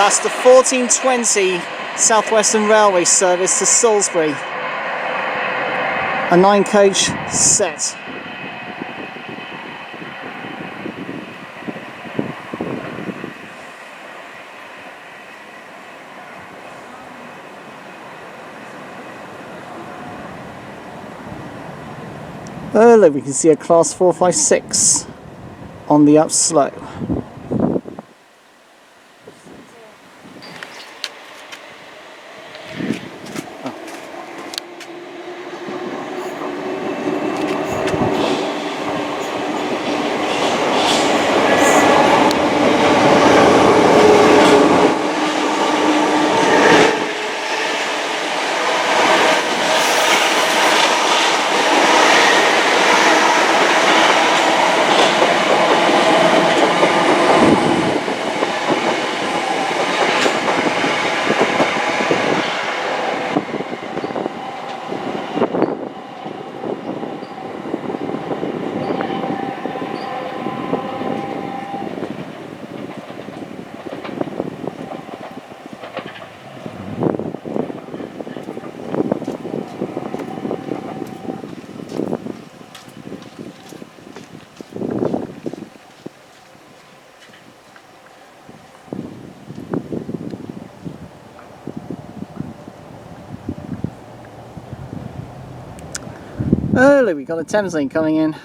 That's the 1420 South Western Railway service to Salisbury. A 9-coach set. Early we can see a class 456 on the up slope. Early we got a Thames link coming in.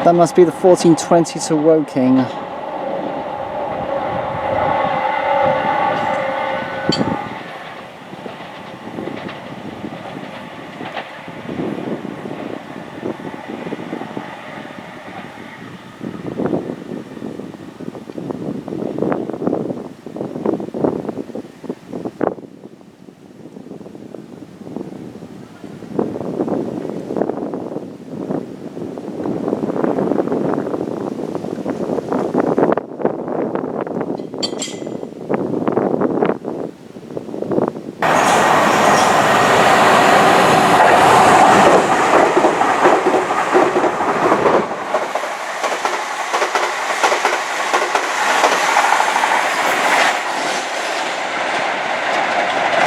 That must be the 1420 to Woking.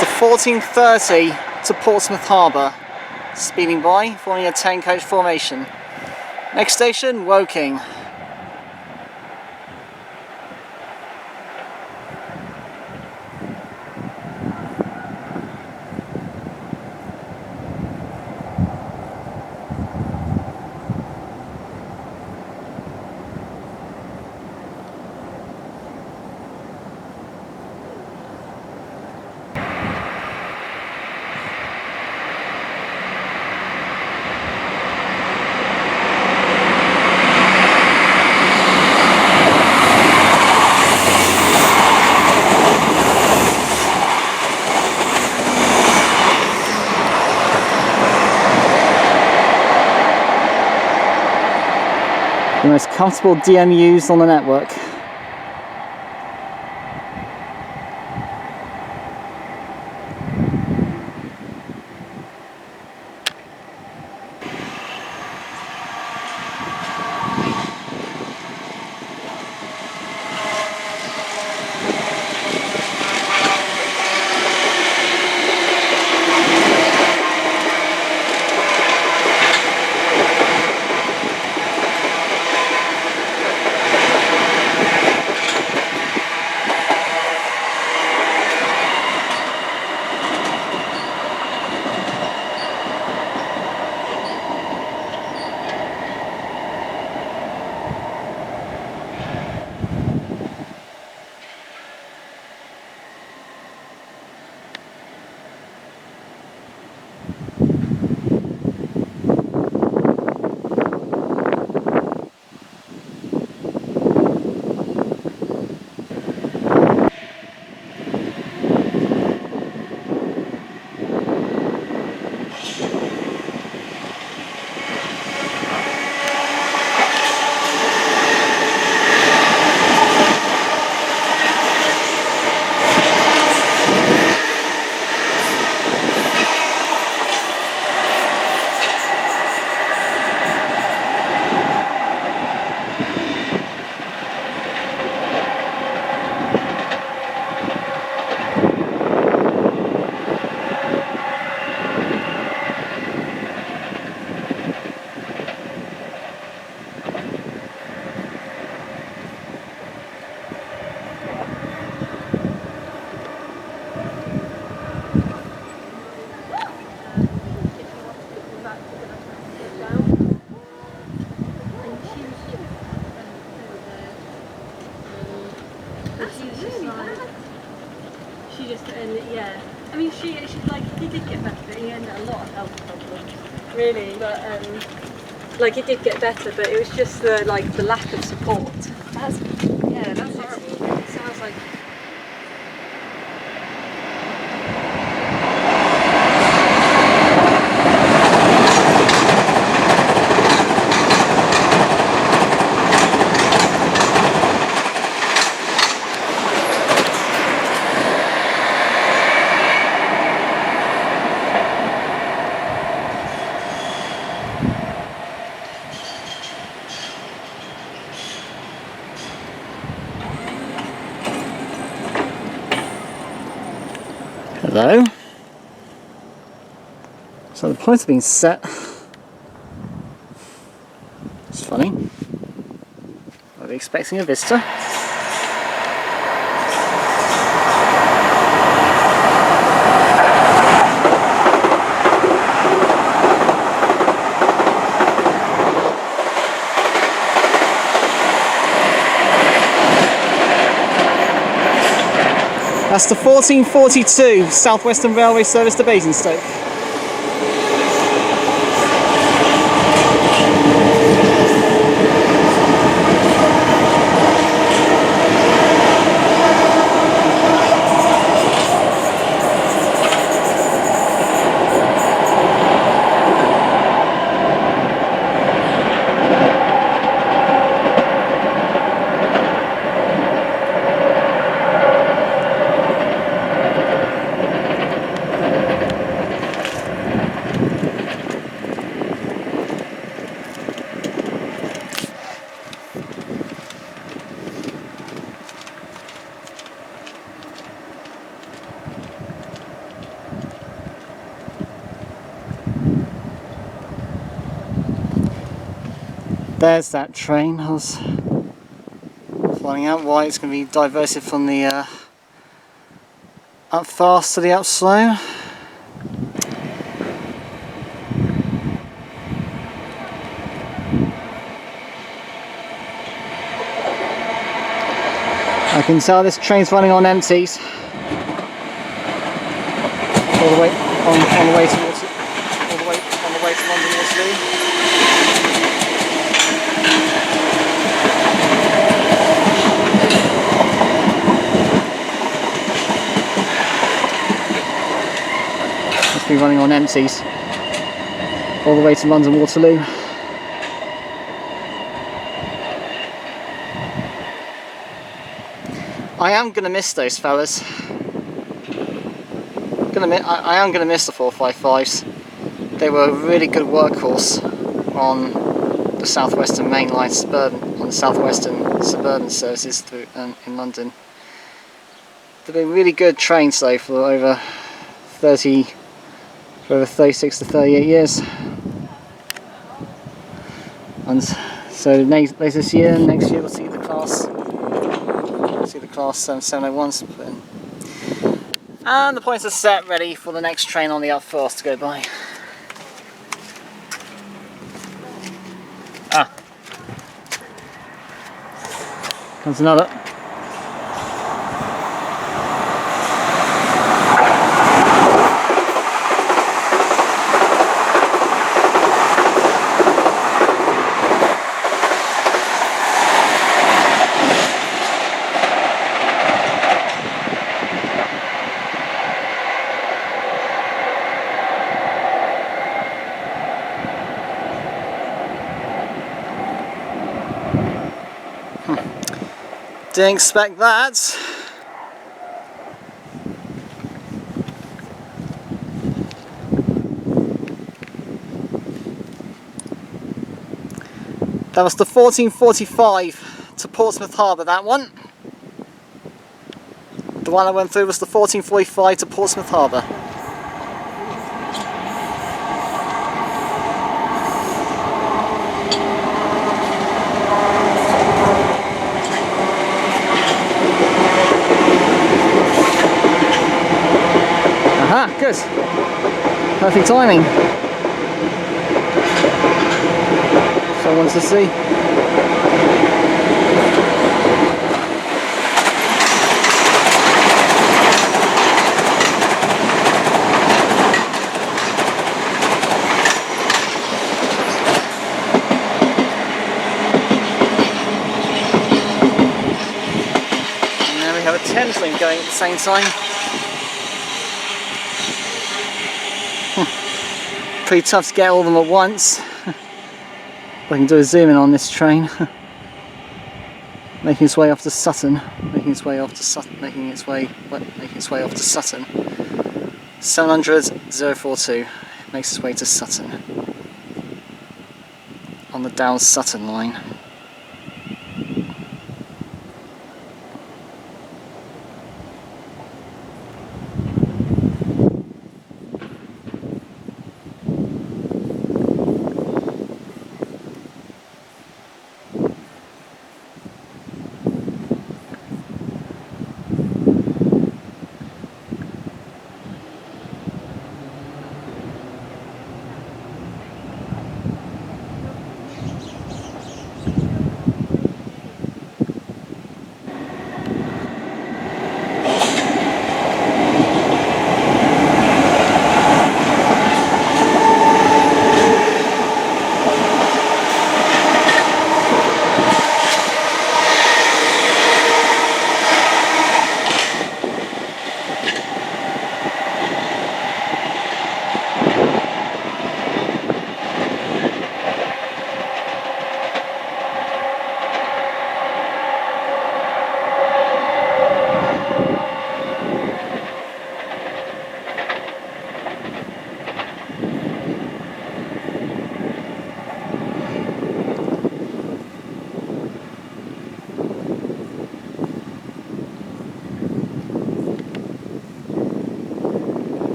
The 1430 to Portsmouth Harbour, speeding by, forming a 10-coach formation. Next station, Woking. The most comfortable DMUs on the network. Yeah, I mean, she like, he did get better, but he had a lot of health problems, really. But like, it did get better, but it was just the lack of support. That's horrible. It sounds like. Hello. So the points have been set. It's funny. I'll be expecting a visitor. That's the 1442 South Western Railway service to Basingstoke. There's that train. I was finding out why it's going to be diverted from the up fast to the up slow. I can tell this train's running on empties. All the way on the way towards on the way to London Waterloo. Must be running on empties all the way to London Waterloo. I am going to miss those fellas. I am going to miss the 455s. They were a really good workhorse on the Southwestern Main Line suburban, on the Southwestern suburban services through in London. They've been really good trains though for over 36 to 38 years. And so later this year, next year we'll see the class 701s put in. And the points are set ready for the next train on the up4 to go by. Comes another. Didn't expect that. That was the 1445 to Portsmouth Harbour, that one. The one I went through was the 1445 to Portsmouth Harbour. Aha, good. Perfect timing. So I wanted to see. And there we have a Thames link going at the same time. Pretty tough to get all of them at once. I can do a zoom in on this train. Making its way off to Sutton. Making its way off to Sutton. 700 042 makes its way to Sutton on the down Sutton line.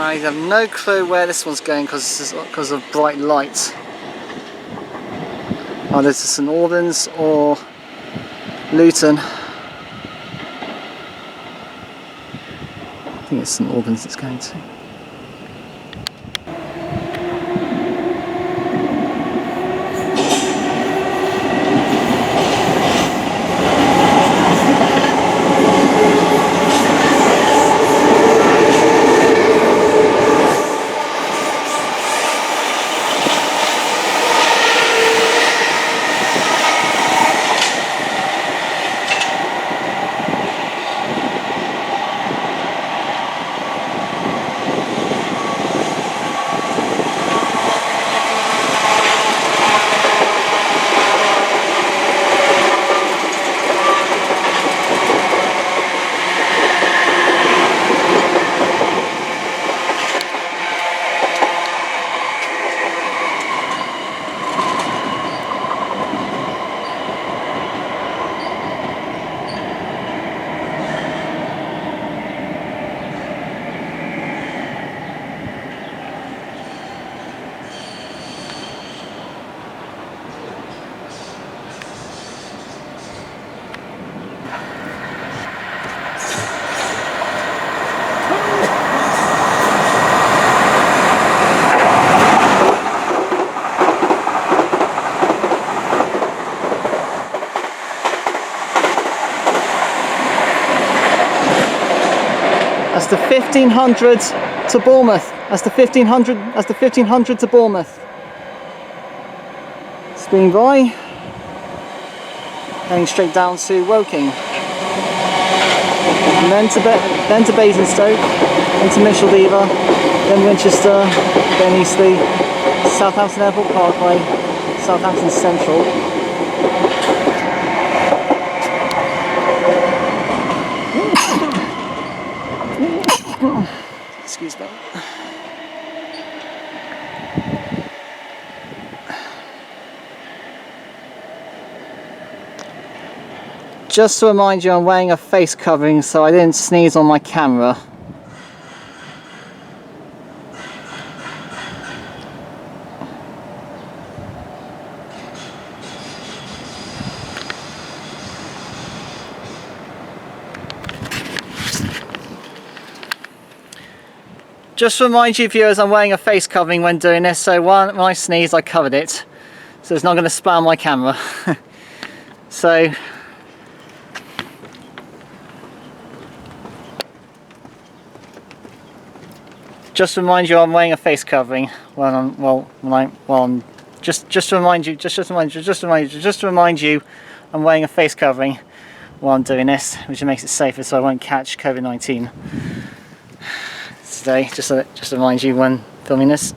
I have no clue where this one's going because of bright light. Either to St Albans or Luton. I think it's St Albans it's going to. That's the 1500 to Bournemouth. That's the 1500. That's the 1500 to Bournemouth. Speeding by, going straight down to Woking, and then to Basingstoke, then to Micheldever, then Winchester, then Eastleigh, Southampton Airport Parkway, Southampton Central. Excuse me. Just to remind you, I'm wearing a face covering so I didn't sneeze on my camera. Just to remind you viewers, I'm wearing a face covering when doing this, so when I sneeze I covered it, so it's not going to spam my camera. So just to remind you, I'm wearing a face covering just to remind you, I'm wearing a face covering while I'm doing this, which makes it safer so I won't catch COVID-19 today, just to remind you when filming this.